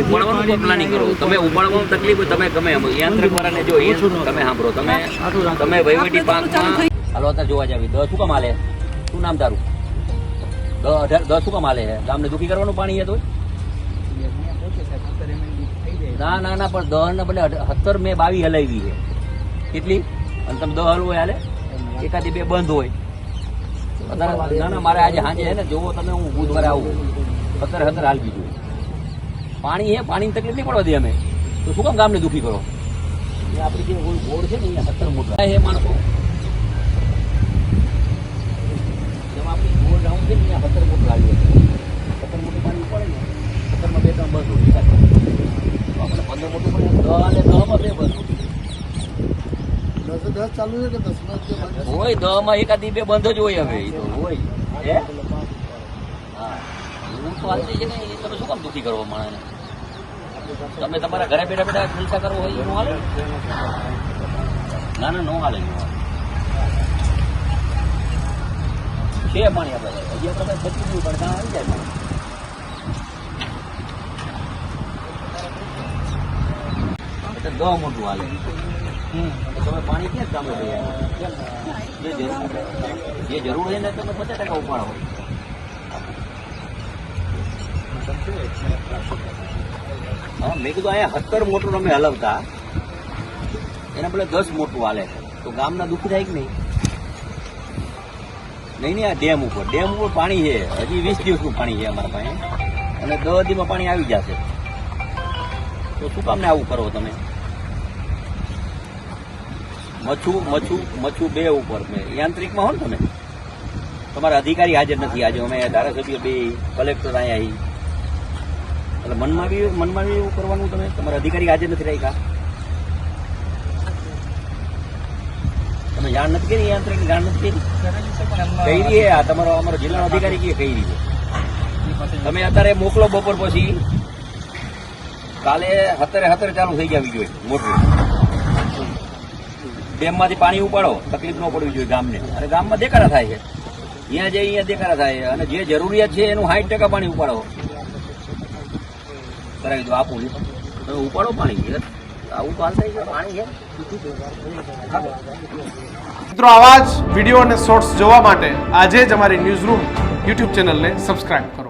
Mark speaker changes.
Speaker 1: ઉપાડવાનું planning કરો. તમે ઉપાડવામાં તકલીફ હોય તમે ગમે એમ યંત્રવાળાને જો તમે સાંભળો તમે વહીવટી પાંખમાં હાલો અત્યારે જોવા જાવી 10 શું કામ હાલે? શું નામ તારું? 10 શું કામ હાલે? ગામને દુઃખી કરવાનું પાણી તો ના ના ના પણ 10 ને બદલે 17 મેં 22 હલાવી છે કેટલી અને તમે 10 હલવો હાલે એકાદી 2 બંધ હોય ના ના મારે આજે સાંજે ને જોવો તમે હું બુધવારે આવું 17 હાલ બીજું પાણી હે પાણીની તકલીફ નહીં પડવા દે અમે તો શું કામ ગામને દુઃખી કરો? આપણી જે બોર્ડ છે ને અહીંયા 17 મોટા હે માણસો જેમાં આપણી બોર્ડ રાઉન્ડ છે ને અહીંયા 17 મોટું આવ્યું 17 મોટું પાણી પડે ને 17 માં 2-3 બંધ હોય આપણે 15 મોટું પડે 10 અને 10 માં 2 બંધ
Speaker 2: 10 ચાલુ છે કે 10
Speaker 1: હોય 10 માં એકાદી 2 બંધ જ હોય હવે એ તો હોય હે હા એવું તો હાલતી છે ને એ તમે શું કામ દુઃખી કરો માણસને? તમે તમારા ઘરે બેઠા બેઠા જલસા કરવો હોય એનું હાલે ના ના નો હાલે છે પાણી આપણે હજી આપણે 25 પણ ત્યાં આવી જાય એટલે 10 મોટું હાલે તમે પાણી ક્યાં કામ જે જરૂર હોય ને તમે 50% ઉપાડો હા મેં કીધું અહીંયા 17 મોટું અમે હલવતા એના બદલે 10 મોટું હાલે તો ગામના દુઃખી થાય કે નહીં? નહીં આ ડેમ ઉપર પાણી છે હજી 20 દિવસનું પાણી છે અમારા પાસે અને 10 દીમાં પાણી આવી જશે તો શું કામ ને આવું કરો તમે? મચ્છું 2 ઉપર મેં યાંત્રિકમાં હો ને તમે તમારા અધિકારી હાજર નથી આજે અમે ધારાસભ્ય 2 કલેક્ટર અહીંયા એટલે મનમાં બી એવું કરવાનું તમે તમારા અધિકારી હાજર નથી રાખ્યા તમે જાણ નથી કરી યાંત્રિકની જાણ નથી કરી કઈ આ તમારો અમારો જિલ્લાનો અધિકારી કઈ રીતે તમે અત્યારે મોકલો બપોર પછી કાલે 17 ચાલુ થઈ જવી જોઈએ મોટું ડેમમાંથી પાણી ઉપાડો તકલીફ ન પડવી જોઈએ ગામને અને ગામમાં દેખાડા થાય છે અહીંયા દેખાડા થાય અને જે જરૂરિયાત છે એનું 60% પાણી ઉપાડો કરાવી દો આપું તમે ઉપાડો પાણી આવું તો હાલ થાય છે પાણી છે.
Speaker 2: મિત્રો આવા જ વિડીયો અને શોર્ટ્સ જોવા માટે આજે જ અમારી ન્યૂઝ રૂમ યુટ્યુબ ચેનલને સબસ્ક્રાઇબ કરો.